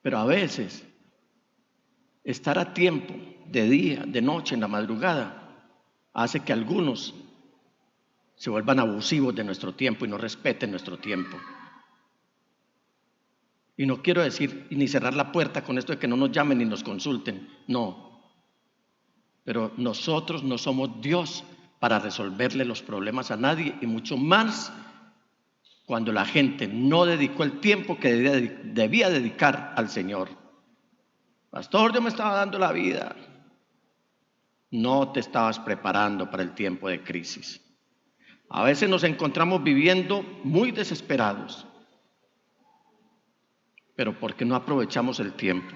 Pero a veces, estar a tiempo, de día, de noche, en la madrugada, hace que algunos se vuelvan abusivos de nuestro tiempo y no respeten nuestro tiempo. Y no quiero decir ni cerrar la puerta con esto de que no nos llamen ni nos consulten, no. Pero nosotros no somos Dios para resolverle los problemas a nadie, y mucho más cuando la gente no dedicó el tiempo que debía dedicar al Señor. Pastor, yo me estaba dando la vida. No te estabas preparando para el tiempo de crisis. A veces nos encontramos viviendo muy desesperados, pero porque no aprovechamos el tiempo.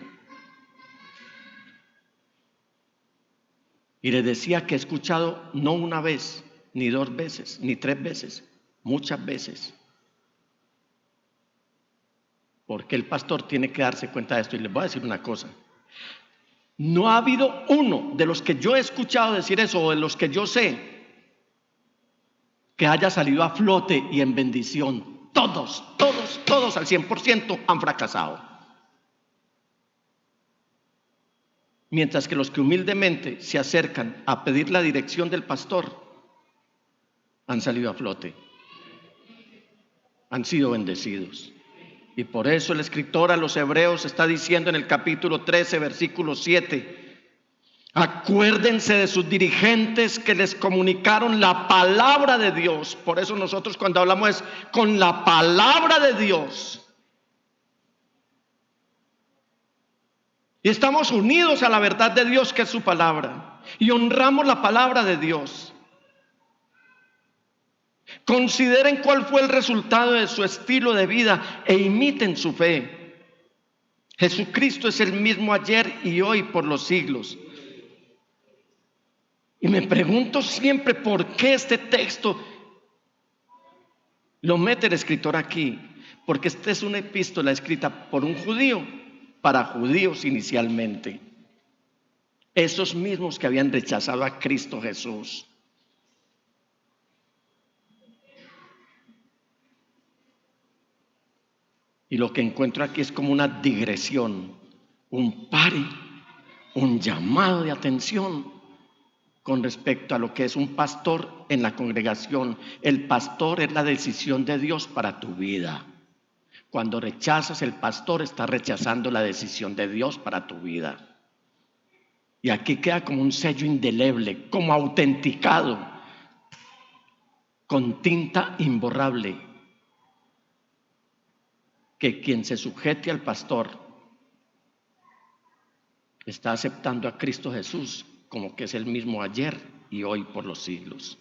Y les decía que he escuchado no una vez, ni 2 veces, ni 3 veces, muchas veces. Porque el pastor tiene que darse cuenta de esto. Y les voy a decir una cosa. No ha habido uno de los que yo he escuchado decir eso, o de los que yo sé, que haya salido a flote y en bendición. Todos al 100% han fracasado. Mientras que los que humildemente se acercan a pedir la dirección del pastor han salido a flote, han sido bendecidos. Y por eso el escritor a los Hebreos está diciendo en el capítulo 13, versículo 7, acuérdense de sus dirigentes que les comunicaron la palabra de Dios. Por eso nosotros cuando hablamos es con la palabra de Dios. Y estamos unidos a la verdad de Dios, que es su palabra, y honramos la palabra de Dios. Consideren cuál fue el resultado de su estilo de vida e imiten su fe. Jesucristo es el mismo ayer y hoy por los siglos. Y me pregunto siempre por qué este texto lo mete el escritor aquí. Porque esta es una epístola escrita por un judío para judíos inicialmente. Esos mismos que habían rechazado a Cristo Jesús. Y lo que encuentro aquí es como una digresión, un pare, un llamado de atención con respecto a lo que es un pastor en la congregación. El pastor es la decisión de Dios para tu vida. Cuando rechazas el pastor, estás rechazando la decisión de Dios para tu vida. Y aquí queda como un sello indeleble, como autenticado. con tinta imborrable, que quien se sujete al pastor está aceptando a Cristo Jesús como que es el mismo ayer y hoy por los siglos.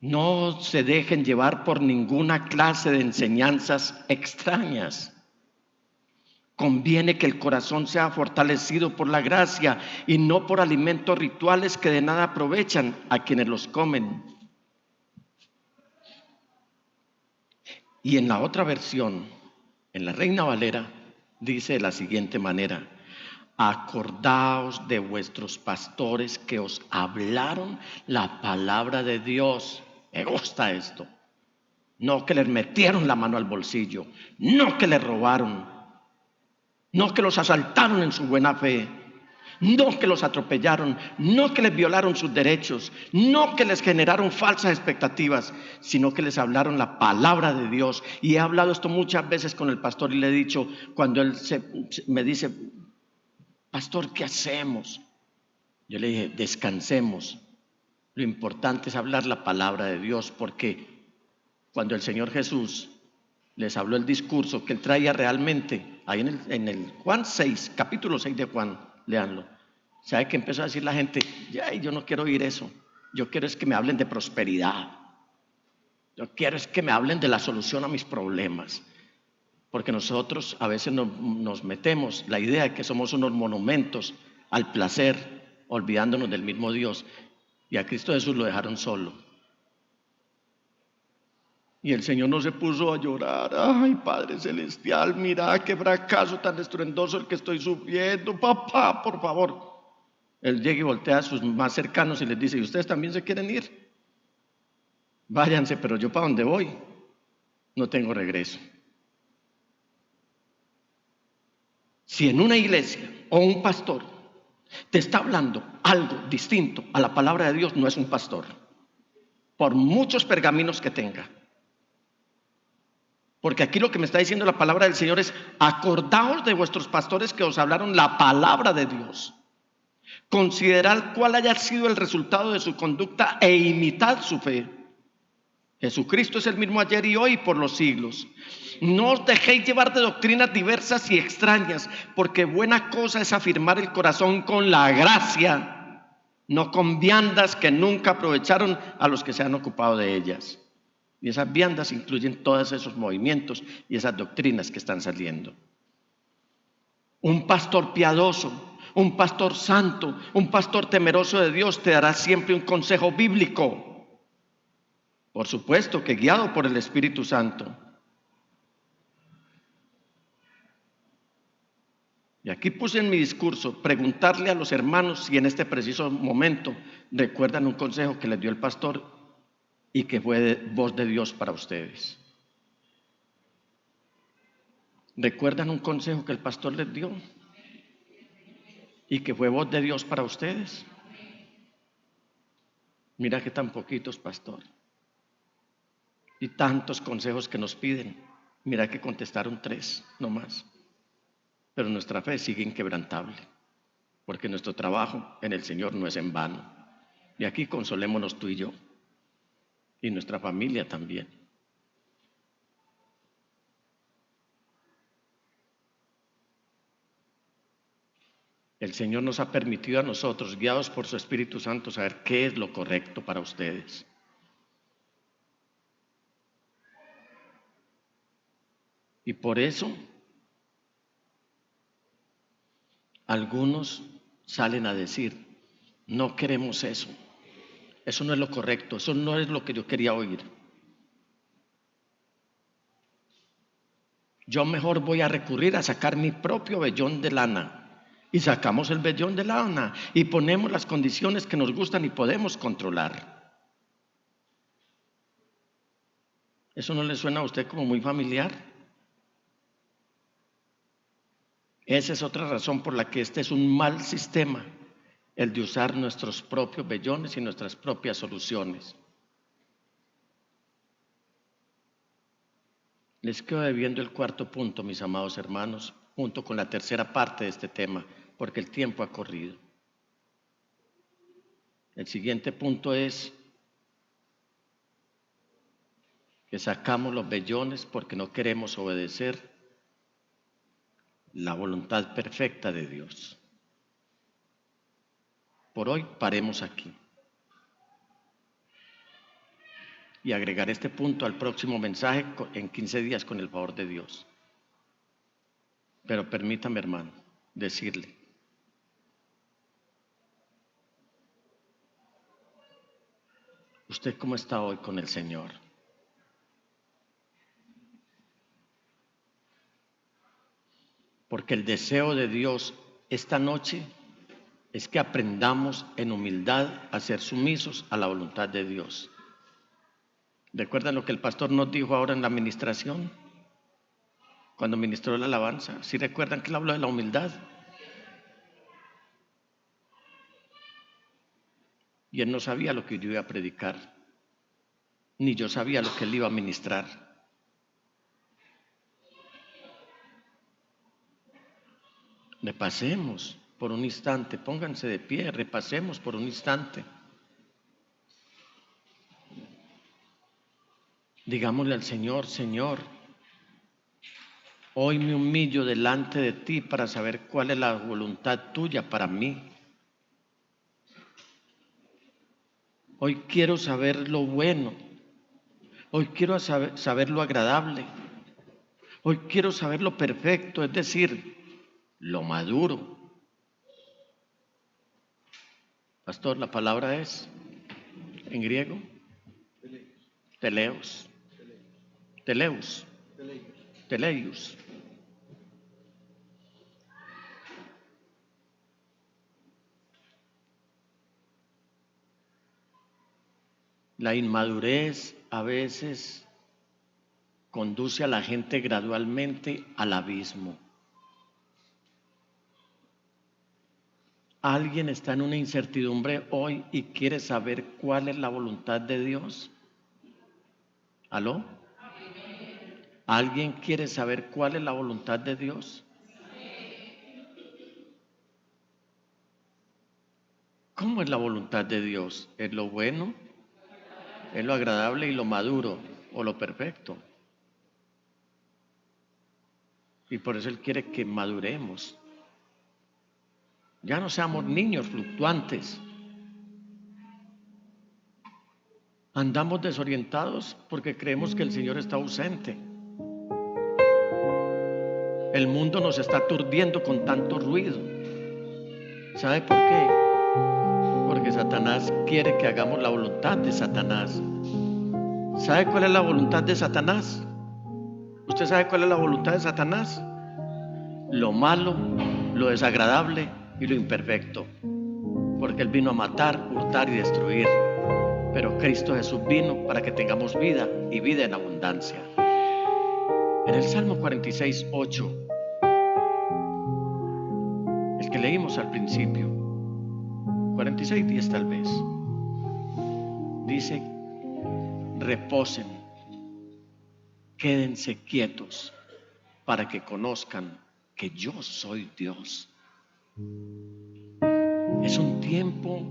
No se dejen llevar por ninguna clase de enseñanzas extrañas. Conviene que el corazón sea fortalecido por la gracia y no por alimentos rituales que de nada aprovechan a quienes los comen. Y en la otra versión, en la Reina Valera, dice de la siguiente manera: acordaos de vuestros pastores que os hablaron la palabra de Dios. Me gusta esto. No que les metieron la mano al bolsillo, no que les robaron, no que los asaltaron en su buena fe, no que los atropellaron, no que les violaron sus derechos, no que les generaron falsas expectativas, sino que les hablaron la palabra de Dios. Y he hablado esto muchas veces con el pastor y le he dicho, cuando él me dice: pastor, ¿qué hacemos? Yo le dije: descansemos. Lo importante es hablar la palabra de Dios, porque cuando el Señor Jesús les habló el discurso que él traía realmente, ahí en el Juan 6, capítulo 6 de Juan, léanlo. ¿Sabe qué empezó a decir la gente? Yo no quiero oír eso. Yo quiero es que me hablen de prosperidad. Yo quiero es que me hablen de la solución a mis problemas. Porque nosotros a veces nos metemos la idea de que somos unos monumentos al placer, olvidándonos del mismo Dios. Y a Cristo Jesús lo dejaron solo. Y el Señor no se puso a llorar: ay, Padre Celestial, mira qué fracaso tan estruendoso el que estoy sufriendo, papá, por favor. Él llega y voltea a sus más cercanos y les dice: ¿y ustedes también se quieren ir? Váyanse, pero yo para donde voy no tengo regreso. Si en una iglesia o un pastor te está hablando algo distinto a la palabra de Dios, no es un pastor, por muchos pergaminos que tenga. Porque aquí lo que me está diciendo la palabra del Señor es: acordaos de vuestros pastores que os hablaron la palabra de Dios. Considerad cuál haya sido el resultado de su conducta e imitad su fe. Jesucristo es el mismo ayer y hoy por los siglos. No os dejéis llevar de doctrinas diversas y extrañas, porque buena cosa es afirmar el corazón con la gracia, no con viandas que nunca aprovecharon a los que se han ocupado de ellas. Y esas viandas incluyen todos esos movimientos y esas doctrinas que están saliendo. Un pastor piadoso, un pastor santo, un pastor temeroso de Dios te dará siempre un consejo bíblico. Por supuesto que guiado por el Espíritu Santo. Y aquí puse en mi discurso preguntarle a los hermanos si en este preciso momento recuerdan un consejo que les dio el pastor y que fue voz de Dios para ustedes. ¿Recuerdan un consejo que el pastor les dio y que fue voz de Dios para ustedes? Mira que tan poquitos, pastor. Y tantos consejos que nos piden. Mira que contestaron 3, no más. Pero nuestra fe sigue inquebrantable, porque nuestro trabajo en el Señor no es en vano. Y aquí consolémonos tú y yo, y nuestra familia también. El Señor nos ha permitido a nosotros, guiados por su Espíritu Santo, saber qué es lo correcto para ustedes. Y por eso algunos salen a decir: no queremos eso, eso no es lo correcto, eso no es lo que yo quería oír. Yo mejor voy a recurrir a sacar mi propio vellón de lana. Y sacamos el vellón de lana y ponemos las condiciones que nos gustan y podemos controlar. ¿Eso no le suena a usted como muy familiar? Esa es otra razón por la que este es un mal sistema, el de usar nuestros propios vellones y nuestras propias soluciones. Les quedo debiendo el 4º punto, mis amados hermanos, junto con la tercera parte de este tema, porque el tiempo ha corrido. El siguiente punto es: que sacamos los vellones porque no queremos obedecer la voluntad perfecta de Dios. Por hoy paremos aquí y agregar este punto al próximo mensaje en 15 días con el favor de Dios. Pero permítame, hermano, decirle: ¿usted cómo está hoy con el Señor? Porque el deseo de Dios esta noche es que aprendamos en humildad a ser sumisos a la voluntad de Dios. ¿Recuerdan lo que el pastor nos dijo ahora en la administración? Cuando ministró la alabanza. ¿Sí recuerdan que él habló de la humildad? Y él no sabía lo que yo iba a predicar, ni yo sabía lo que él iba a ministrar. Repasemos por un instante, pónganse de pie, repasemos por un instante. Digámosle al Señor: Señor, hoy me humillo delante de ti para saber cuál es la voluntad tuya para mí. Hoy quiero saber lo bueno. Hoy quiero saber lo agradable. Hoy quiero saber lo perfecto, es decir, lo maduro. Pastor, la palabra es, en griego, teleos. Teleus. Teleios. La inmadurez a veces conduce a la gente gradualmente al abismo. ¿Alguien está en una incertidumbre hoy y quiere saber cuál es la voluntad de Dios? ¿Aló? ¿Alguien quiere saber cuál es la voluntad de Dios? ¿Cómo es la voluntad de Dios? ¿Es lo bueno? ¿Es lo agradable y lo maduro o lo perfecto? Y por eso Él quiere que maduremos. Ya no seamos niños fluctuantes. Andamos desorientados porque creemos que el Señor está ausente. El mundo nos está aturdiendo con tanto ruido. ¿Sabe por qué? Porque Satanás quiere que hagamos la voluntad de Satanás. ¿Sabe cuál es la voluntad de Satanás? ¿Usted sabe cuál es la voluntad de Satanás? Lo malo, lo desagradable y lo imperfecto. Porque Él vino a matar, hurtar y destruir. Pero Cristo Jesús vino para que tengamos vida y vida en abundancia. En el Salmo 46, 8, el que leímos al principio, 46, 10 tal vez, dice: reposen, quédense quietos para que conozcan que yo soy Dios. Es un tiempo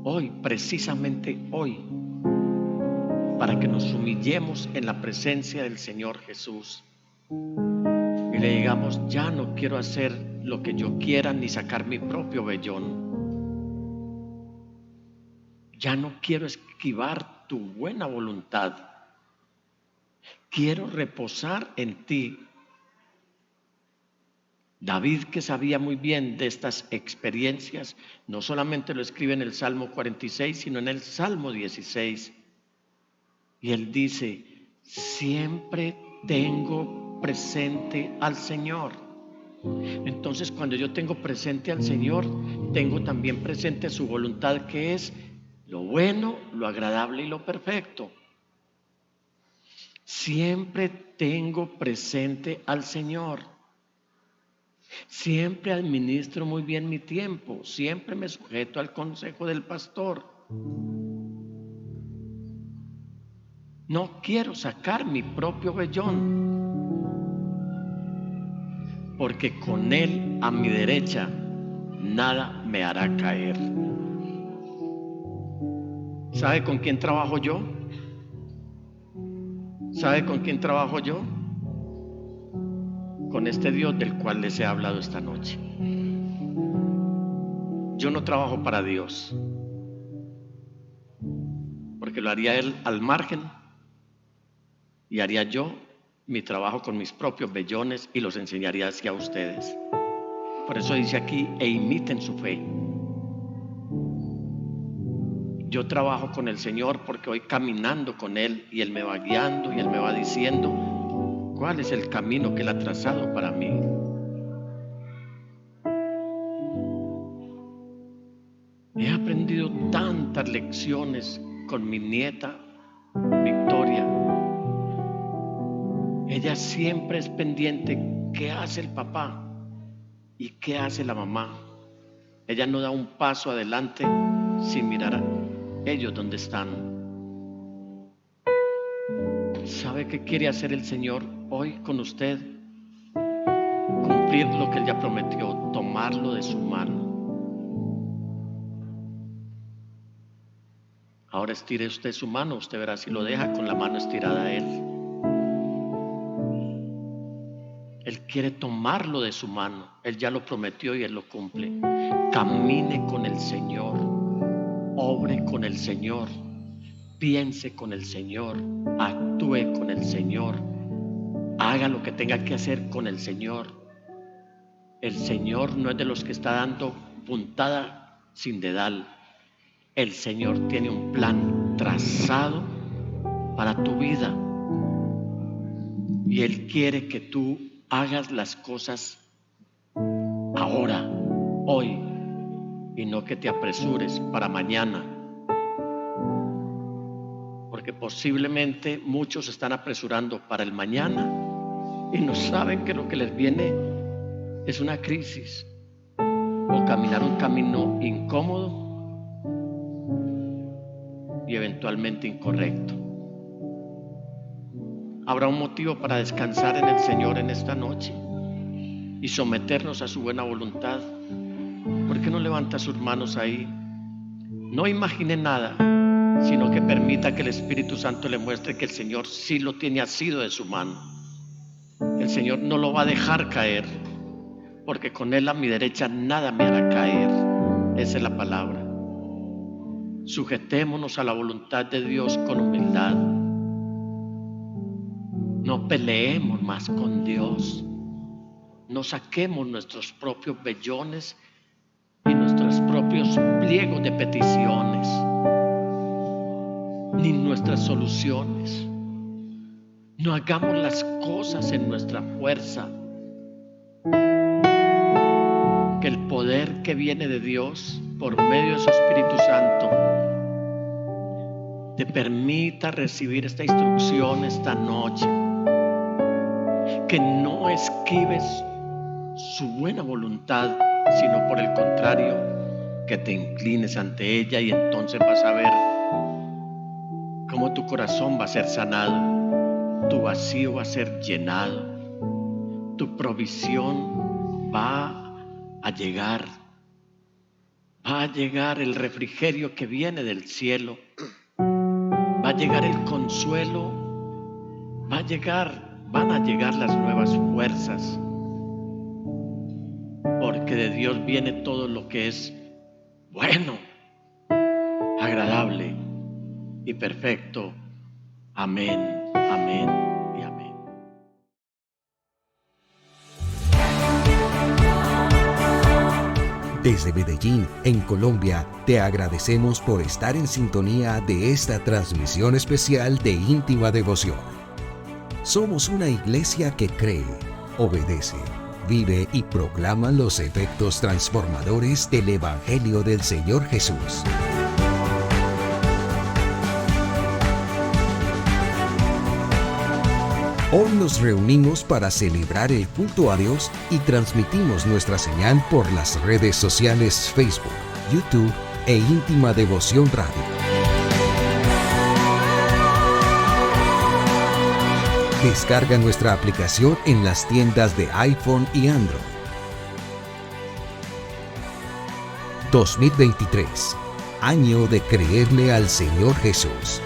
hoy, precisamente hoy, para que nos humillemos en la presencia del Señor Jesús y le digamos: ya no quiero hacer lo que yo quiera ni sacar mi propio vellón. Ya no quiero esquivar tu buena voluntad. Quiero reposar en ti. David, que sabía muy bien de estas experiencias, no solamente lo escribe en el Salmo 46, sino en el Salmo 16. Y él dice: siempre tengo presente al Señor. Entonces, cuando yo tengo presente al Señor, tengo también presente su voluntad, que es lo bueno, lo agradable y lo perfecto. Siempre tengo presente al Señor. Siempre administro muy bien mi tiempo. Siempre me sujeto al consejo del pastor. No quiero sacar mi propio vellón, porque con Él a mi derecha nada me hará caer. ¿Sabe con quién trabajo yo? ¿Sabe con quién trabajo yo? Con este Dios del cual les he hablado esta noche. Yo no trabajo para Dios, porque lo haría Él al margen y haría yo mi trabajo con mis propios vellones y los enseñaría hacia ustedes. Por eso dice aquí, e imiten su fe. Yo trabajo con el Señor porque voy caminando con Él y Él me va guiando y Él me va diciendo cuál es el camino que Él ha trazado para mí. He aprendido tantas lecciones con mi nieta Victoria. Ella siempre es pendiente qué hace el papá y qué hace la mamá. Ella no da un paso adelante sin mirar a ellos donde están. ¿Sabe qué quiere hacer el Señor hoy con usted? Cumplir lo que Él ya prometió, tomarlo de su mano. Ahora estire usted su mano, usted verá si lo deja con la mano estirada a Él. Él quiere tomarlo de su mano, Él ya lo prometió y Él lo cumple. Camine con el Señor, obre con el Señor, piense con el Señor, actúe con el Señor, haga lo que tenga que hacer con el Señor. El Señor no es de los que está dando puntada sin dedal. El Señor tiene un plan trazado para tu vida y Él quiere que tú hagas las cosas ahora, hoy, y no que te apresures para mañana, porque posiblemente muchos están apresurando para el mañana y no saben que lo que les viene es una crisis o caminar un camino incómodo y eventualmente incorrecto. Habrá un motivo para descansar en el Señor en esta noche y someternos a su buena voluntad. ¿Por qué no levanta sus manos ahí? No imagine nada, sino que permita que el Espíritu Santo le muestre que el Señor sí lo tiene asido de su mano. El Señor no lo va a dejar caer, porque con Él a mi derecha nada me hará caer. Esa es la palabra. Sujetémonos a la voluntad de Dios con humildad. No peleemos más con Dios. No saquemos nuestros propios vellones y nuestros propios pliegos de peticiones, ni nuestras soluciones. No hagamos las cosas en nuestra fuerza. Que el poder que viene de Dios por medio de su Espíritu Santo te permita recibir esta instrucción esta noche. Que no esquives su buena voluntad, sino por el contrario, que te inclines ante ella y entonces vas a ver cómo tu corazón va a ser sanado, tu vacío va a ser llenado, tu provisión va a llegar el refrigerio que viene del cielo, va a llegar el consuelo, van a llegar las nuevas fuerzas, porque de Dios viene todo lo que es bueno, agradable y perfecto. Amén, amén y amén. Desde Medellín, en Colombia, te agradecemos por estar en sintonía de esta transmisión especial de Íntima Devoción. Somos una iglesia que cree, obedece, vive y proclama los efectos transformadores del Evangelio del Señor Jesús. Hoy nos reunimos para celebrar el culto a Dios y transmitimos nuestra señal por las redes sociales Facebook, YouTube e Íntima Devoción Radio. Descarga nuestra aplicación en las tiendas de iPhone y Android. 2023, año de creerle al Señor Jesús.